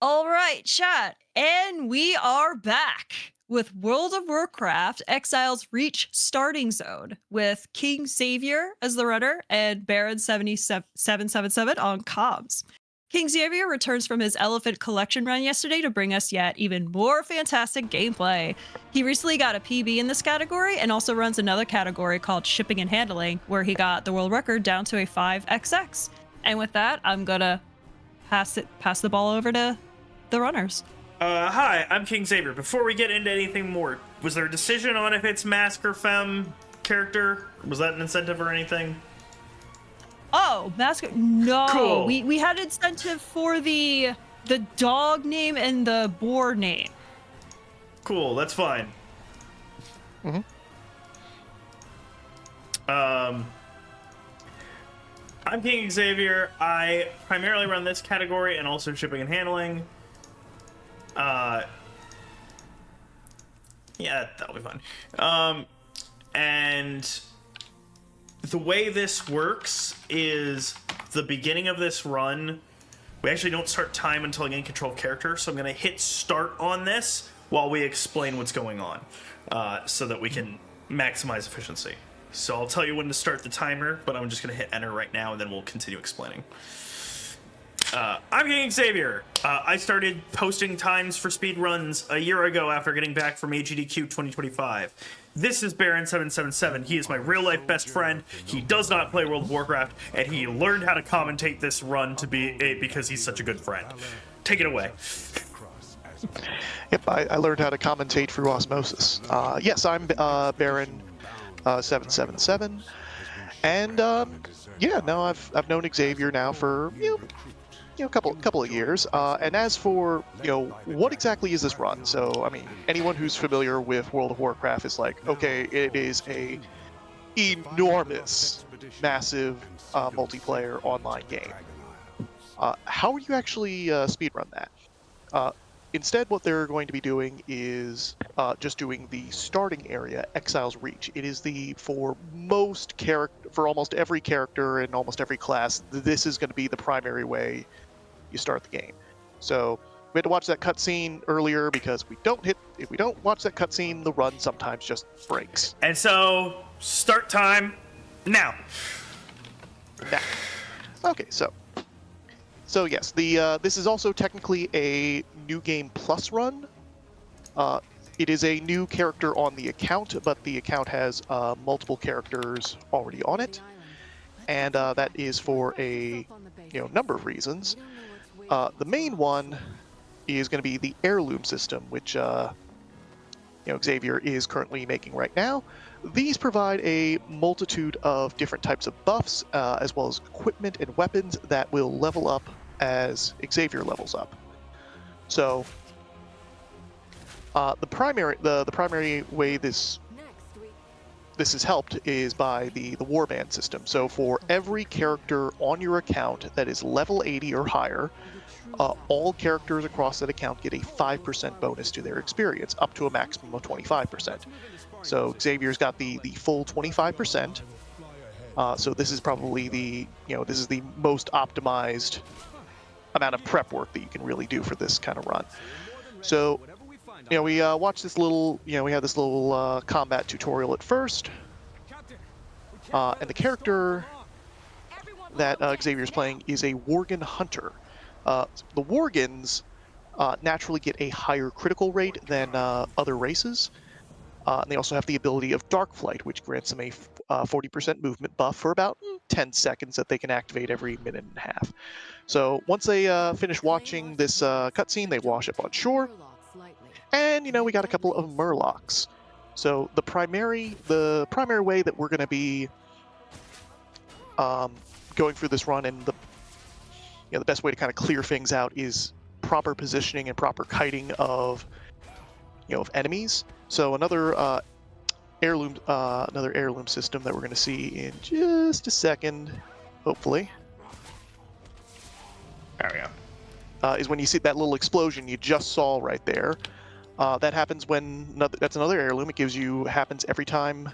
All right, chat. And we are back with World of Warcraft Exile's Reach starting zone with King Xavier as the runner and Baron 7777 on comms. King Xavier returns from his Elephant Collection run yesterday to bring us yet even more fantastic gameplay. He recently got a PB in this category and also runs another category called Shipping and Handling, where he got the world record down to a 5XX. And with that, I'm gonna pass the ball over to the runners. Hi, I'm King Xavier. Before we get into anything more, was there a decision on if it's mask or femme character? Was that an incentive or anything? Oh, mascot. No, Cool. we had incentive for the dog name and the boar name. Cool, that's fine. Mm-hmm. I'm King Xavier. I primarily run this category and also shipping and handling. Yeah, that'll be fun. And the way this works is the beginning of this run, we actually don't start time until I gain control of character, so I'm going to hit start on this while we explain what's going on, so that we can maximize efficiency. So I'll tell you when to start the timer, but I'm just going to hit enter right now, and then we'll continue explaining. I'm King Xavier. I started posting times for speed runs a year ago after getting back from AGDQ 2025. This is Baron 777. He is my real-life best friend. He does not play World of Warcraft, and he learned how to commentate this run because he's such a good friend. Take it away. Yep, I learned how to commentate through osmosis. Yes, I'm Baron 777, and yeah, no, I've known Xavier now for a couple of years. And as for what exactly is this run? So I mean, anyone who's familiar with World of Warcraft is like, okay, it is a enormous, massive multiplayer online game. How are you actually speedrun that? Instead, what they're going to be doing is just doing the starting area, Exile's Reach. It is for almost every character and almost every class, this is going to be the primary way you start the game. So we had to watch that cutscene earlier because if we don't watch that cutscene, the run sometimes just breaks. And so, start time now. Okay, so yes, this is also technically a new game plus run. It is a new character on the account, but the account has multiple characters already on it, and that is for a number of reasons. The main one is going to be the heirloom system, which Xavier is currently making right now. These provide a multitude of different types of buffs, as well as equipment and weapons that will level up as Xavier levels up. So the primary way this is helped is by the warband system. So for every character on your account that is level 80 or higher, all characters across that account get a 5% bonus to their experience, up to a maximum of 25%. So Xavier's got the full 25%. So this is probably the most optimized amount of prep work that you can really do for this kind of run. So we watched this little, we had this little combat tutorial at first, and the character that Xavier's playing is a Worgen Hunter. The Worgens naturally get a higher critical rate than other races, and they also have the ability of Dark Flight, which grants them a 40% movement buff for about 10 seconds that they can activate every minute and a half. So once they finish watching this cutscene, they wash up on shore, and we got a couple of Murlocs. So the primary way that we're going to be going through this run, and the best way to kind of clear things out is proper positioning and proper kiting of enemies. So another heirloom system that we're going to see in just a second, hopefully. There we go. Is when you see that little explosion you just saw right there. That happens that's another heirloom. It happens every time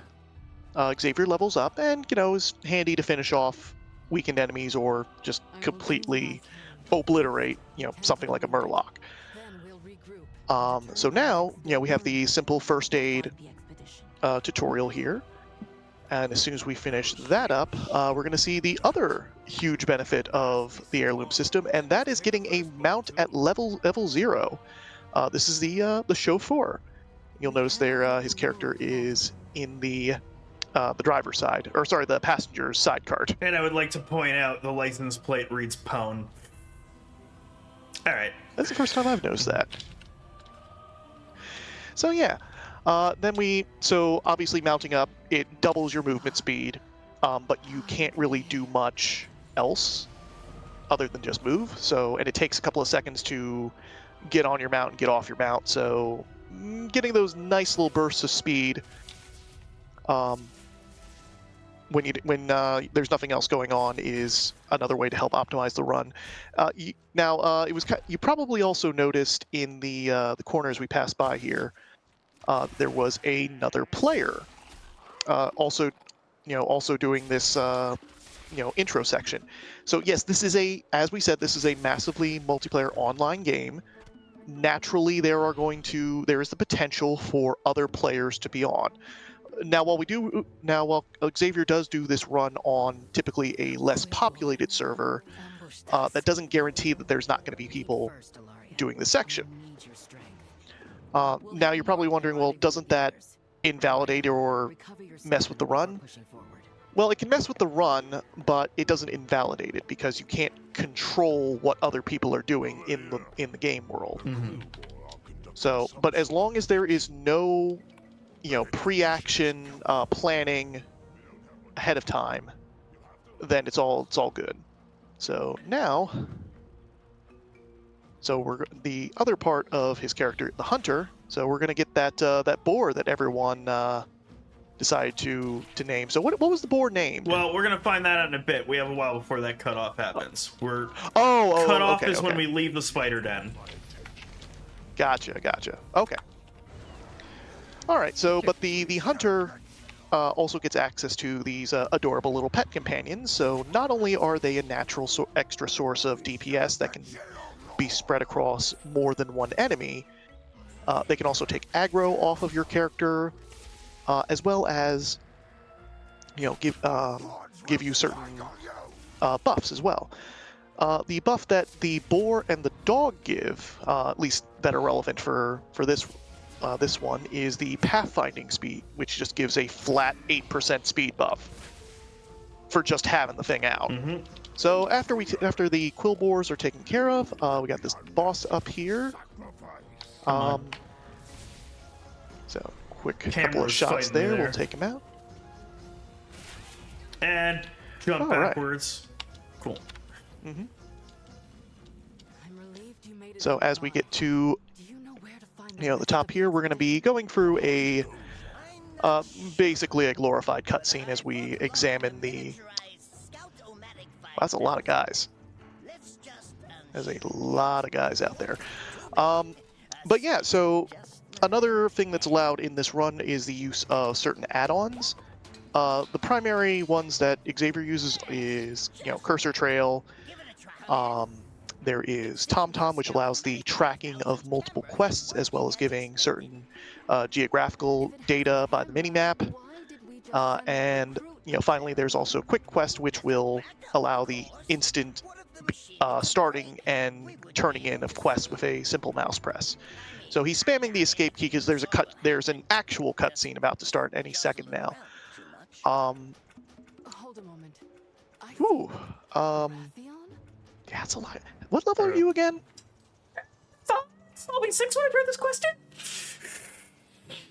Xavier levels up, and is handy to finish off weakened enemies or just completely obliterate, something like a Murloc. So now, we have the simple first aid tutorial here. And as soon as we finish that up, we're going to see the other huge benefit of the heirloom system, and that is getting a mount at level 0. This is the chauffeur. You'll notice there his character is in the driver's side, or sorry, the passenger's side cart. And I would like to point out the license plate reads Pwn. All right. That's the first time I've noticed that. So yeah, so obviously mounting up, it doubles your movement speed, but you can't really do much else other than just move. And it takes a couple of seconds to get on your mount and get off your mount. So getting those nice little bursts of speed when there's nothing else going on is another way to help optimize the run. You probably also noticed in the corners we passed by here, there was another player also doing this intro section. So yes, this is as we said, this is a massively multiplayer online game. Naturally, there is the potential for other players to be on. Now, while Xavier does do this run on typically a less populated server, that doesn't guarantee that there's not going to be people doing the section. Now, you're probably wondering, well, doesn't that invalidate or mess with the run? Well, it can mess with the run, but it doesn't invalidate it because you can't control what other people are doing in the game world. Mm-hmm. So, but as long as there is no pre-action planning ahead of time, then it's all good. So now, the other part of his character, the hunter. So we're gonna get that boar that everyone decided to name. So what was the boar named? Well, we're gonna find that out in a bit. We have a while before that cutoff happens. Cutoff okay, is when we leave the spider den. Gotcha. Okay. All right, but the hunter also gets access to these adorable little pet companions. So not only are they a natural extra source of DPS that can be spread across more than one enemy, they can also take aggro off of your character, as well as give you certain buffs as well. The buff that the boar and the dog give, at least that are relevant for this one, is the pathfinding speed, which just gives a flat 8% speed buff for just having the thing out. Mm-hmm. So after the quill boars are taken care of, we got this boss up here. So quick couple of shots there. We'll take him out. And jump backwards. Right. Cool. Mm-hmm. So as we get to the top here, we're going to be going through a basically a glorified cutscene as we examine the. Well, that's a lot of guys. There's a lot of guys out there. But yeah, so another thing that's allowed in this run is the use of certain add-ons. The primary ones that Xavier uses is Cursor Trail. There is TomTom, which allows the tracking of multiple quests, as well as giving certain geographical data by the minimap. And finally, there's also Quick Quest, which will allow the instant starting and turning in of quests with a simple mouse press. So he's spamming the escape key because there's an actual cutscene about to start any second now. Hold a moment. Yeah, it's a lot. What level are you again? I'll be 6 when I read this question.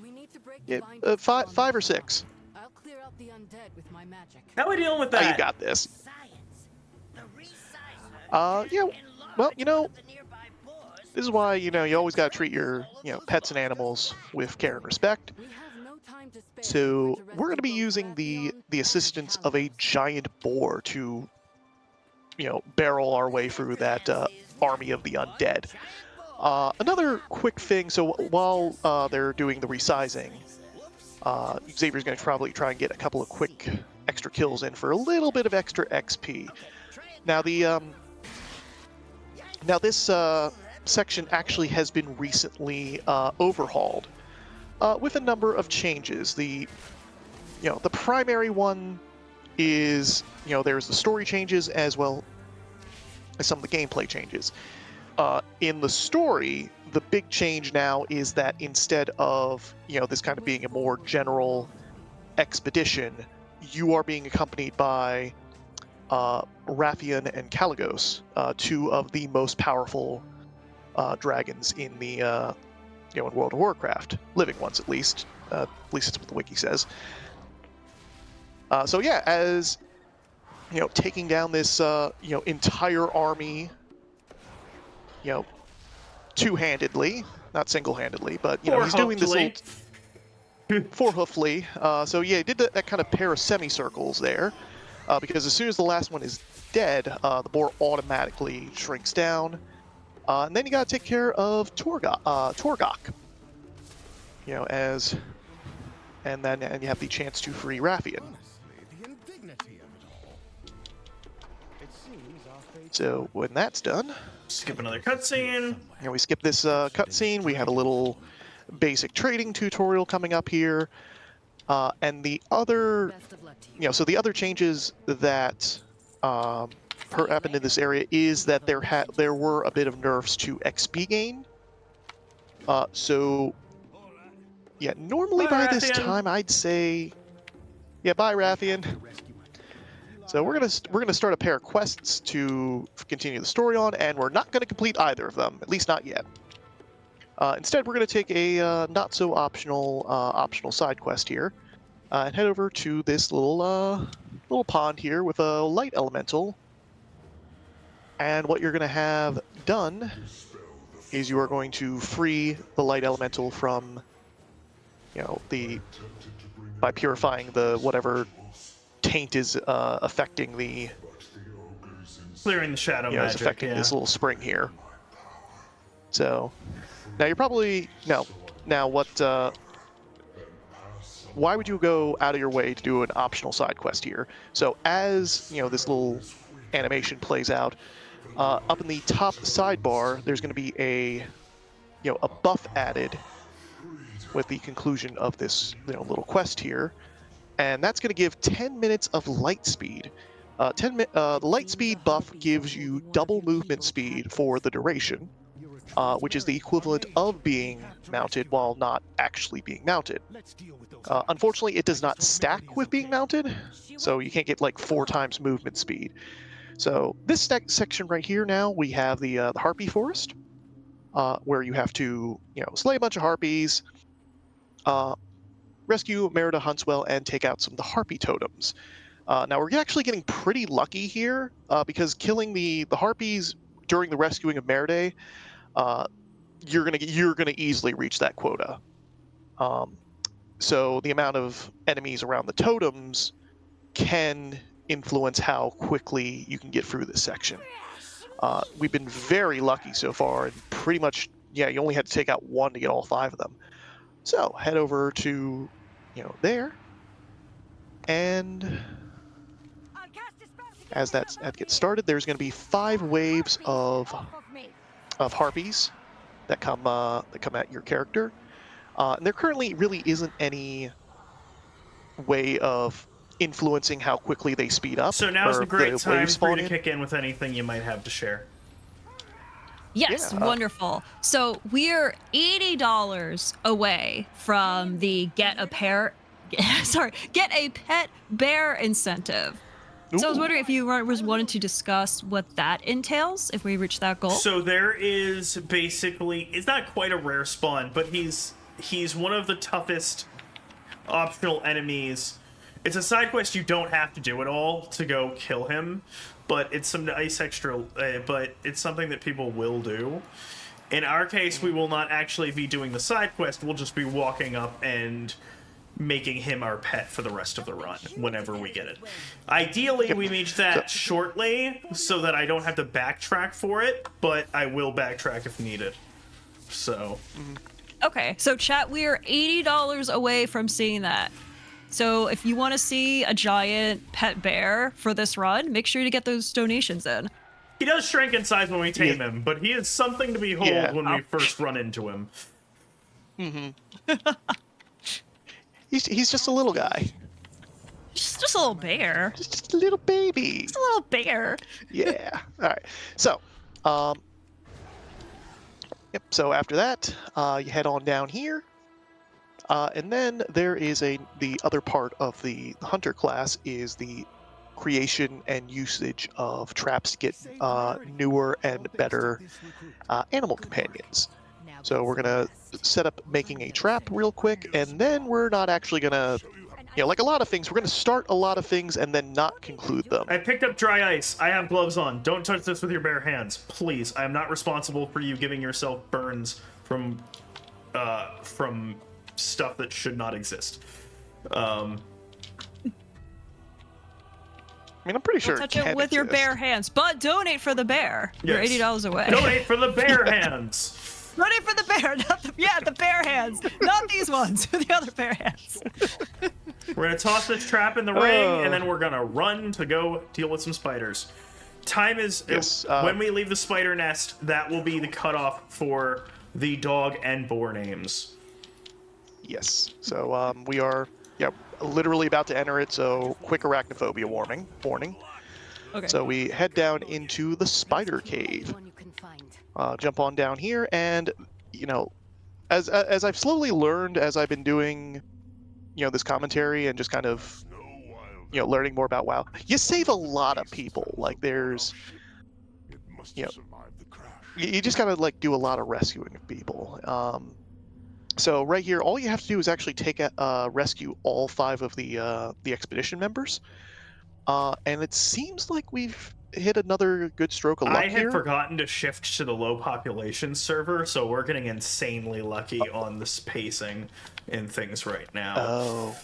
We need to break Yeah, 5 or 6. I'll clear out the undead with my magic. How are we dealing with Oh, that? you got this. Yeah. Well, this is why you always got to treat your pets and animals with care and respect. So we're going to be using the assistance of a giant boar to barrel our way through that army of the undead. Another quick thing, so while they're doing the resizing, Xavier's going to probably try and get a couple of quick extra kills in for a little bit of extra XP. Now Now this section actually has been recently overhauled with a number of changes. The primary one is there's the story changes as well as some of the gameplay changes. In the story, the big change now is that instead of this kind of being a more general expedition, you are being accompanied by Rathian and Kaligos, two of the most powerful dragons in the in World of Warcraft, living ones at least. At least it's what the wiki says. So yeah, as taking down this entire army, two-handedly, not single-handedly, but he's doing this little four-hoofly. So yeah, he did that kind of pair of semicircles there, because as soon as the last one is dead, the boar automatically shrinks down. And then you got to take care of Torgok. And then you have the chance to free Rathian. So when that's done, skip another cutscene. And we skip this cutscene. We have a little basic trading tutorial coming up here, and the other, so the other changes that happened in this area is that there were a bit of nerfs to XP gain. So yeah, normally by this time I'd say, yeah, bye Rathian. So we're gonna start a pair of quests to continue the story on, and we're not gonna complete either of them, at least not yet. Instead, we're gonna take a not so optional side quest here, and head over to this little pond here with a light elemental. And what you're gonna have done is you are going to free the light elemental from, by purifying the whatever taint is affecting the clearing the shadow magic. Is affecting this little spring here. So now you're probably now what? Why would you go out of your way to do an optional side quest here? So as this little animation plays out, up in the top sidebar, there's going to be a buff added with the conclusion of this little quest here. And that's going to give 10 minutes of light speed. The light speed buff gives you double movement speed for the duration, which is the equivalent of being mounted while not actually being mounted. Unfortunately, it does not stack with being mounted, so you can't get like 4 times movement speed. So this section right here now, we have the Harpy Forest, where you have to slay a bunch of harpies, rescue Merida Huntswell, and take out some of the Harpy totems. Now we're actually getting pretty lucky here, because killing the Harpies during the rescuing of Merida, you're gonna easily reach that quota. So the amount of enemies around the totems can influence how quickly you can get through this section. We've been very lucky so far, and pretty much, you only had to take out 1 to get all 5 of them. So head over to there, and as that gets started, there's going to be 5 waves of harpies that come at your character, and there currently really isn't any way of influencing how quickly they speed up. So now's a great time for you to kick in with anything you might have to share. Yes, wonderful. So we're $80 away from the get a pet bear incentive. So I was wondering if you wanted to discuss what that entails if we reach that goal. So there is basically, it's not quite a rare spawn, but he's one of the toughest optional enemies. It's a side quest you don't have to do at all to go kill him, but it's some nice extra, but it's something that people will do. In our case, we will not actually be doing the side quest, we'll just be walking up and making him our pet for the rest of the run, whenever we get it. Ideally, we reach that shortly, so that I don't have to backtrack for it, but I will backtrack if needed. So... Okay, so chat, we are $80 away from seeing that. So if you want to see a giant pet bear for this run, make sure to get those donations in. He does shrink in size when we tame him, but he is something to behold Yeah. when we first run into him. He's just a little guy. Just a little bear. Just a little baby. Just a little bear. Yeah. All right. So, yep. So after that, you head on down here, and then there is the other part of the hunter class is the creation and usage of traps to get newer and better animal companions. So we're gonna set up making a trap real quick, and then we're not actually gonna, like a lot of things, we're gonna start a lot of things and then not conclude them. I picked up dry ice. I have gloves on. Don't touch this with your bare hands, please. I am not responsible for you giving yourself burns from stuff that should not exist. I mean, I'm pretty sure Touch it can it with your exist. bare hands, but donate for the bear. You're Yes. $80 away. Donate for the bare hands. Donate for the bear, not the bare hands, not these ones, the other bare hands. We're gonna toss this trap in the ring, and then we're gonna run to go deal with some spiders. Time is Yes, when we leave the spider nest. That will be the cutoff for the dog and boar names. Yes. So we are, literally about to enter it. So quick arachnophobia warning. Okay. So we head down into the spider cave. One you can find. Jump on down here, and as I've slowly learned as I've been doing, this commentary and just kind of, learning more about WoW, you save a lot of people. Like there's, you just gotta like do a lot of rescuing of people. So right here, all you have to do is actually rescue all 5 of the expedition members, and it seems like we've hit another good stroke of luck I had here. forgotten to shift to the low population server, so we're getting insanely lucky on this pacing and things right now. Oh.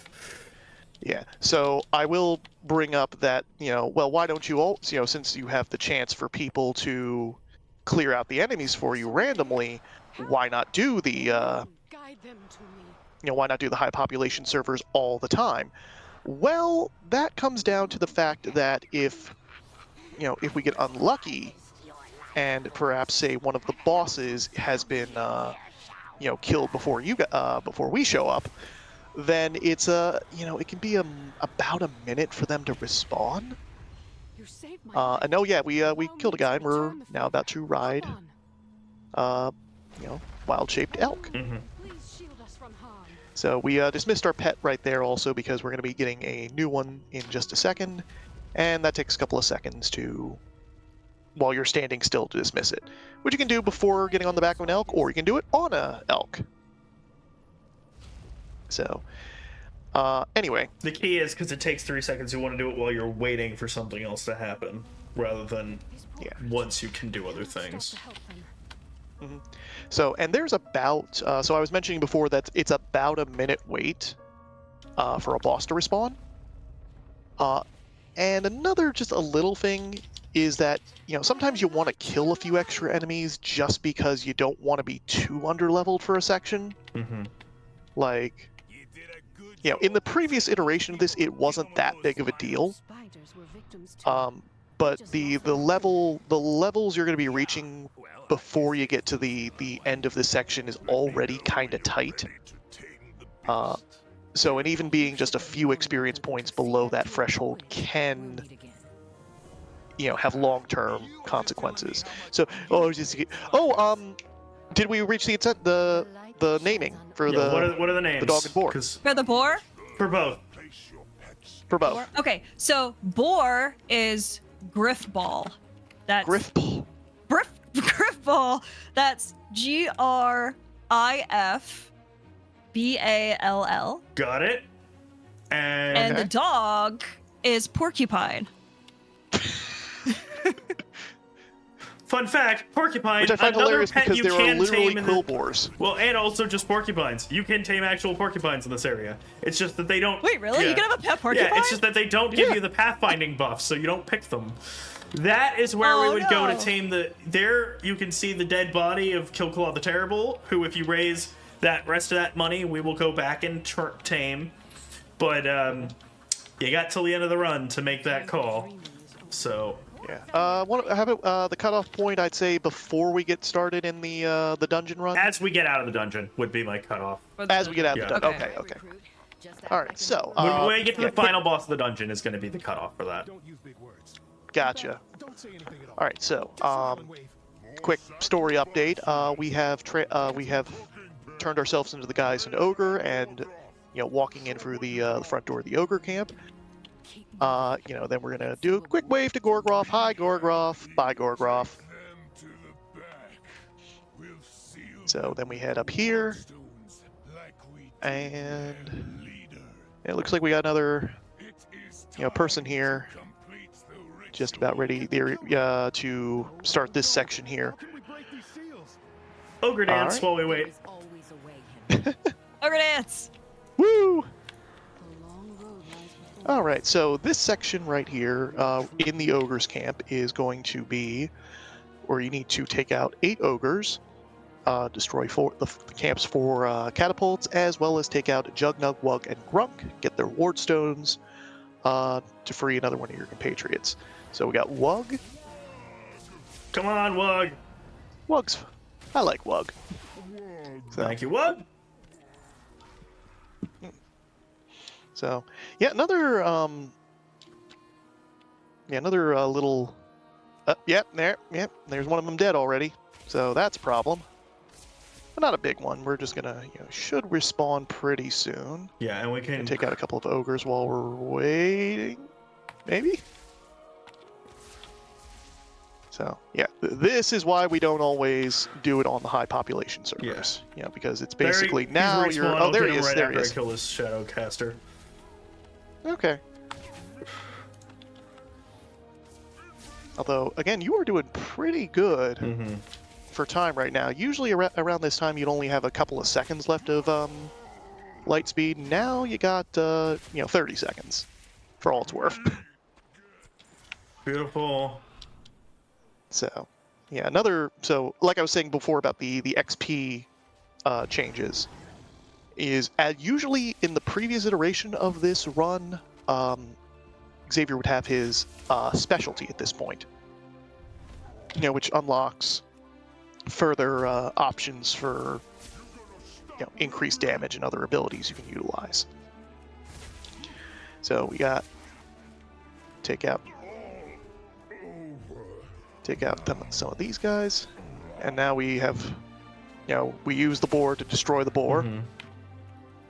Yeah. So I will bring up that, why don't you all, since you have the chance for people to clear out the enemies for you randomly, why not do the, Guide them to me. why not do the high population servers all the time? Well, that comes down to the fact that if we get unlucky and perhaps say one of the bosses has been, killed before before we show up, then it's it can be about a minute for them to respawn. You saved my And we killed a guy, and we're now about to ride, on. wild-shaped elk. Mhm. Please shield us from harm. So we dismissed our pet right there also because we're going to be getting a new one in just a second, and that takes a couple of seconds while you're standing still to dismiss it, which you can do before getting on the back of an elk, or you can do it on a elk. So, anyway. The key is because it takes 3 seconds, you want to do it while you're waiting for something else to happen, rather than once you can do other things. To help them. So, and there's about, so I was mentioning before that it's about a minute wait for a boss to respawn. And another just a little thing is that, sometimes you want to kill a few extra enemies just because you don't want to be too underleveled for a section. Mm-hmm. Like, in the previous iteration of this, it wasn't that big of a deal. Spiders were victims too. But the levels you're going to be reaching before you get to the end of this section is already kind of tight. So, and even being just a few experience points below that threshold can, have long-term consequences. So, did we reach the naming for Yeah, the what are the names? the dog and boar? 'Cause For the boar? for both. For both? Okay, so boar is Griffball. That's Griffball. Griffball. That's GRIFBALL. Got it. And Okay. the dog is Porcupine. Fun fact, porcupine, Which I find another hilarious pet because you there are can literally tame in quill boars. Well, and also just porcupines. You can tame actual porcupines in this area. It's just that they don't... Wait, really? Yeah. You can have a pet porcupine? Yeah, it's just that they don't give Yeah. you the pathfinding buff, so you don't pick them. That is where we Oh, would go to no. tame the... There, you can see the dead body of Killclaw the Terrible, who, if you raise that rest of that money, we will go back and tame. But, you got till the end of the run to make that call. So... Yeah. How about the cutoff point? I'd say before we get started in the dungeon run. As we get out of the dungeon would be my cutoff. As we get out of the Yeah. dungeon. Okay. All right. So When we get to yeah, the final boss of the dungeon is going to be the cutoff for that. Gotcha. All right. So quick story update. We have turned ourselves into the guys in Ogre, and walking in through the front door of the Ogre camp. Then we're gonna do a quick wave to Gorgroth. Hi, Gorgroth. Bye, Gorgroth. So then we head up here, and it looks like we got another, person here, just about ready there to start this section here. Ogre dance Alright. while we wait. Ogre dance. Woo! All right, so this section right here in the Ogre's camp is going to be where you need to take out 8 Ogres, destroy the camp's 4 catapults, as well as take out Jugnug, Wug, and Grunk, get their ward stones to free another one of your compatriots. So we got Wug. Come on, Wug. I like Wug. So, Thank you, Wug. So, yeah, another little, there's one of them dead already. So that's a problem. But not a big one. We're just gonna, should respawn pretty soon. Yeah, and we can And take out a couple of ogres while we're waiting, maybe. So yeah, this is why we don't always do it on the high population servers. Yeah, because it's basically now you're. Oh, there he is. Right There he after is. I kill this shadow caster. Okay. Although, again, you are doing pretty good for time right now. Usually around this time, you'd only have a couple of seconds left of light speed. Now you got 30 seconds, for all it's worth. Beautiful. So, yeah, so like I was saying before about the XP changes, is usually in the previous iteration of this run, Xavier would have his specialty at this point, which unlocks further options for increased damage and other abilities you can utilize. So we got take out some of these guys, and now we have, we use the boar to destroy the boar.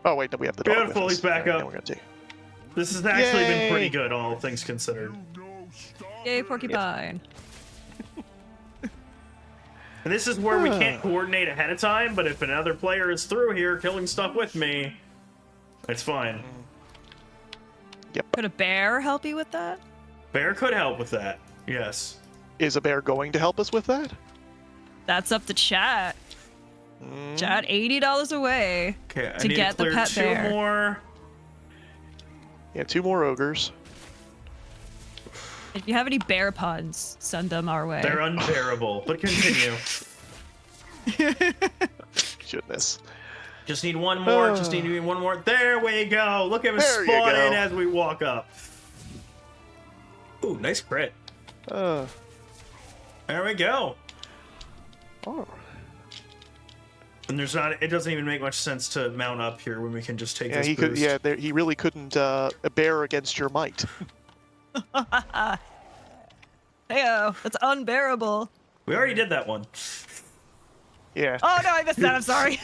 Oh wait, no, we have the dog. Beautiful, with us. he's back All right, up. then we're gonna take. This has actually been Yay! pretty good, all things considered. Yay, porcupine. And this is where we can't coordinate ahead of time, but if another player is through here killing stuff with me, it's fine. Could a bear help you with that? Bear could help with that, yes. Is a bear going to help us with that? That's up to chat. Chat $80 away Okay, I to need get to clear the pet 2 bear. more. Yeah, 2 more ogres. If you have any bear puns, send them our way. They're unbearable, but continue. Goodness. Just need one more, just need one more. There we go. Look at him There you spawn go. in as we walk up. Ooh, nice crit. Oh. There we go. Oh. And it doesn't even make much sense to mount up here when we can just take Yeah, this he boost. could. Yeah, he really couldn't bear against your might. Heyo, that's unbearable. We already did that one. Yeah. Oh no, I missed that. I'm sorry.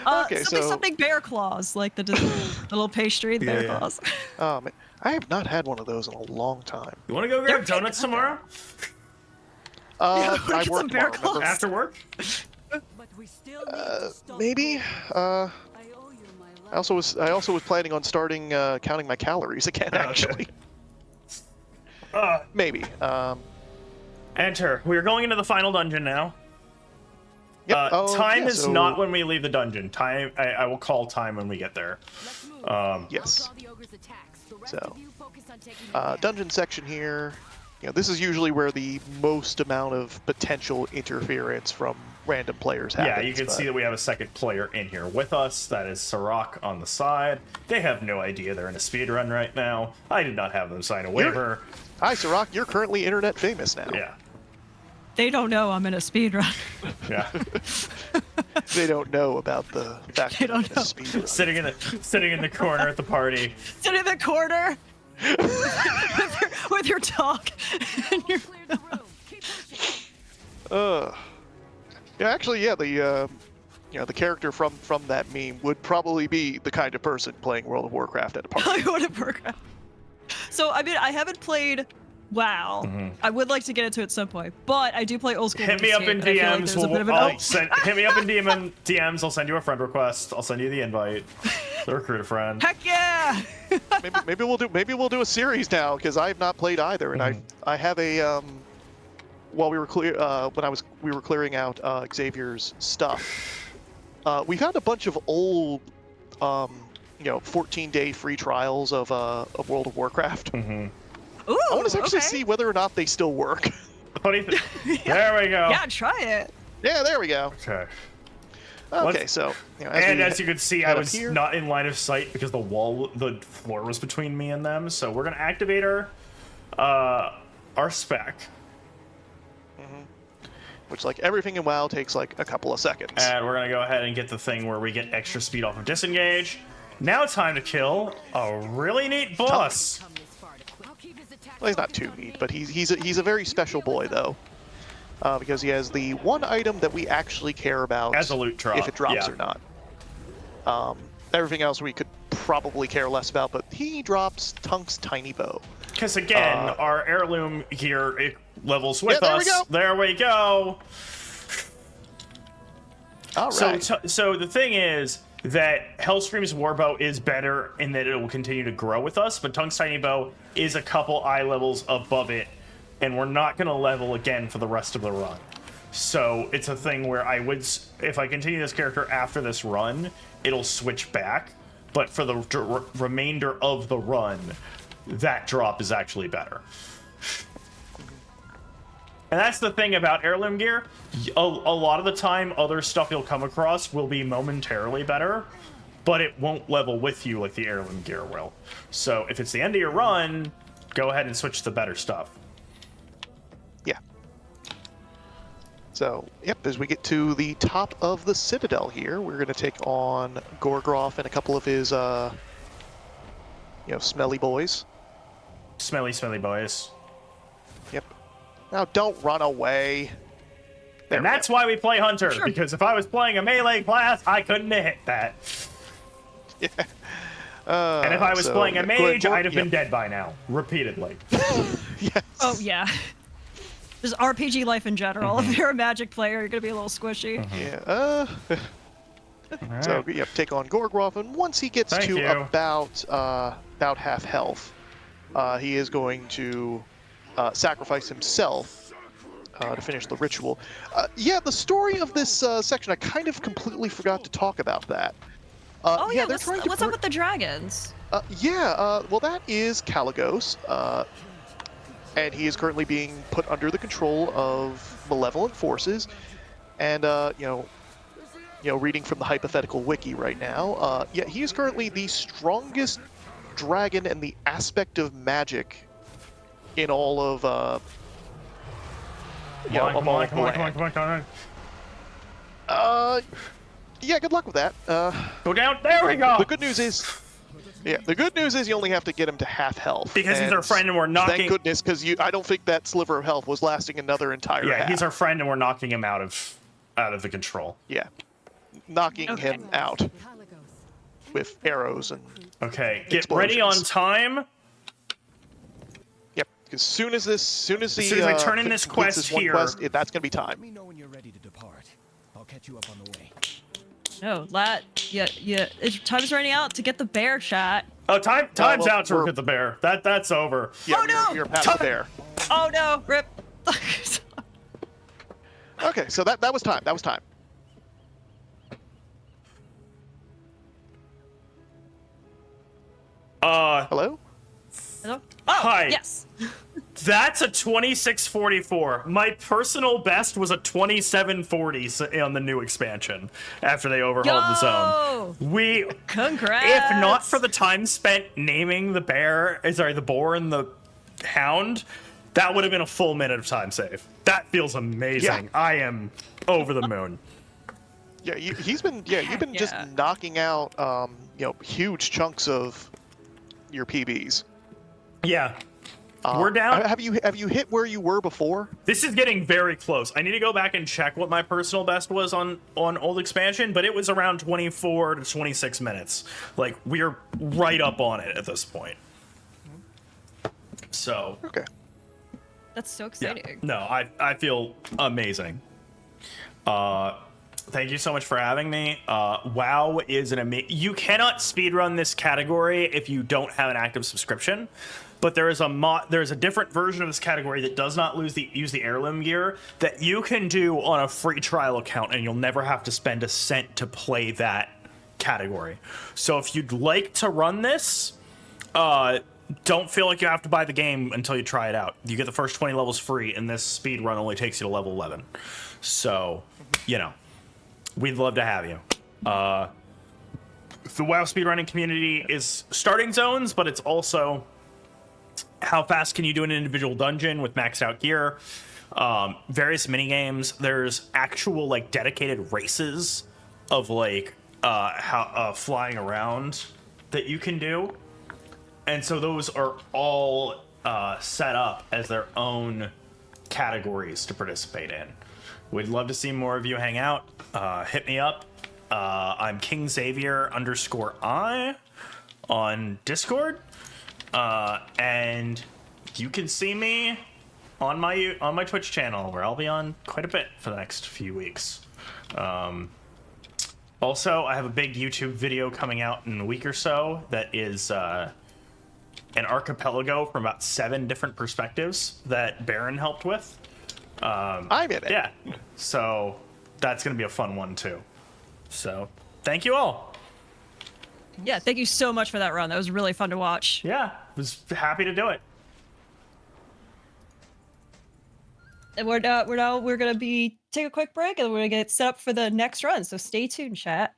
Okay, something bear claws, like the little pastry, the bear Yeah. claws. Oh man, I have not had one of those in a long time. You want to go grab donuts tomorrow? Yeah, I get some work bear tomorrow, remember? After work? But we still need to stop Maybe. I owe you my life. I also was planning on starting counting my calories again. okay. Actually, maybe. Enter. We're going into the final dungeon now. Yep. Time yeah, is so- not when we leave the dungeon. Time. I will call time when we get there. Let's move. Yes. I'll call the ogre's attacks. The rest So, of you focus on taking them down. Dungeon section here. This is usually where the most amount of potential interference from random players happens. Yeah, you can but- see that we have a second player in here with us. That is Sirach on the side. They have no idea they're in a speed run right now. I did not have them sign a waiver. Hi, Sirach. You're currently internet famous now. Yeah. They don't know I'm in a speed run. Yeah. They don't know about the fact They that I'm don't in a know. speedrun. Sitting in the corner at the party. Sit in the corner with your dog. And your... Clear the room. Keep pushing. Yeah, actually, yeah, the the character from that meme would probably be the kind of person playing World of Warcraft at a party. I would have So, I mean, I haven't played WoW. I would like to get into it at some point, but I do play old school. Hit me up in RuneScape, and I feel like DMs. there's a bit of an Hit me up in DMs. I'll send you a friend request. I'll send you the invite. The recruit a friend. Heck yeah! maybe we'll do a series now because I have not played either, and I have a while we were we were clearing out Xavier's stuff. We found a bunch of old 14-day free trials of World of Warcraft. Ooh, I want to actually okay. see whether or not they still work. What do you think? There we go. Yeah, try it. Yeah, there we go. Okay. Okay, so As you can see, I head up was here. not in line of sight because the floor was between me and them. So we're gonna activate our spec, which, like everything in WoW, takes like a couple of seconds. and we're gonna go ahead and get the thing where we get extra speed off of disengage. Now time to kill a really neat boss. Come this far to quit. I'll keep his attacks Well, he's not open too for neat, me. but he's a very special boy though, because he has the one item that we actually care about As a loot drop, if it drops yeah. or not. Everything else we could probably care less about, but he drops Tunk's tiny bow. Because again, our heirloom gear levels with there we us. go. There we go. All right. So the thing is that Hellscream's Warbow is better in that it will continue to grow with us, but Tunk's Tiny Bow is a couple eye levels above it, and we're not going to level again for the rest of the run. So it's a thing where if I continue this character after this run, it'll switch back, but for the remainder of the run, that drop is actually better. And that's the thing about heirloom gear. A lot of the time, other stuff you'll come across will be momentarily better, but it won't level with you like the heirloom gear will. So if it's the end of your run, go ahead and switch to better stuff. Yeah. So, yep, as we get to the top of the Citadel here, we're going to take on Gorgroff and a couple of his, smelly boys. Smelly boys. Yep. Now, don't run away. There And we that's go. why we play Hunter, because if I was playing a melee class, I couldn't have hit that. Yeah. And if I was So, playing a yeah, mage, Gor- I'd have been yep. dead by now, repeatedly. Yes. Oh yeah. Just RPG life in general. If you're a Magic player, you're gonna be a little squishy. Yeah. So, Alright. take on Gorgroff, and once he gets Thank to you. about half health, he is going to sacrifice himself to finish the ritual. Yeah, the story of this section, I kind of completely forgot to talk about that. Oh yeah, they're trying to what's up with the dragons? well, that is Caligos, and he is currently being put under the control of malevolent forces, and reading from the hypothetical wiki right now, he is currently the strongest dragon in the aspect of magic in all of Come on. yeah, good luck with that. Go down. There we go. The good news is you only have to get him to half health. Because he's our friend and we're knocking. Thank goodness, because I don't think that sliver of health was lasting another entire Yeah, half. he's our friend and we're knocking him out of the control. Yeah, knocking Okay. him out Caligos. with arrows and Okay, get ready on Explosions. time. yep. As soon as I turn in this completes quest this one here- quest, that's gonna be Let time. me know when you're ready to depart. I'll catch you up on the way. No, time's running out to get the bear shot. Oh, time's well, out to we're- get the bear. That's over. Yeah, Oh, no! you're past the bear. Oh no, rip. Okay, so that was time. That was time. Hello? Hello? Oh, Hi. yes. That's a 2644. My personal best was a 2740 on the new expansion after they overhauled the zone. Congrats. If not for the time spent naming the boar and the Hound, that would have been a full minute of time save. That feels amazing. Yeah. I am over the moon. Yeah, you've been just Yeah. knocking out huge chunks of your PBs. Yeah. We're down. Have you hit where you were before? This is getting very close. I need to go back and check what my personal best was on old expansion, but it was around 24 to 26 minutes. Like, we're right up on it at this point. So, Okay. That's so yeah. exciting. No, I feel amazing. Thank you so much for having me. WoW is an amazing... You cannot speedrun this category if you don't have an active subscription. But there is a different version of this category that does not use the heirloom gear that you can do on a free trial account, and you'll never have to spend a cent to play that category. So if you'd like to run this, don't feel like you have to buy the game until you try it out. You get the first 20 levels free, and this speed run only takes you to level 11. So, we'd love to have you. The WoW speedrunning community is starting zones, but it's also how fast can you do an individual dungeon with maxed out gear, various mini games. There's actual dedicated races of flying around that you can do, and so those are all set up as their own categories to participate in. We'd love to see more of you hang out. Hit me up. I'm King Xavier _I on Discord. And you can see me on my Twitch channel, where I'll be on quite a bit for the next few weeks. Also, I have a big YouTube video coming out in a week or so that is an archipelago from about 7 different perspectives that Baron helped with. I'm in it. Yeah, so that's gonna be a fun one too. So thank you all. Yeah, thank you so much for that run. That was really fun to watch. Yeah, was happy to do it. And we're gonna take a quick break, and we're gonna get set up for the next run. So stay tuned, chat.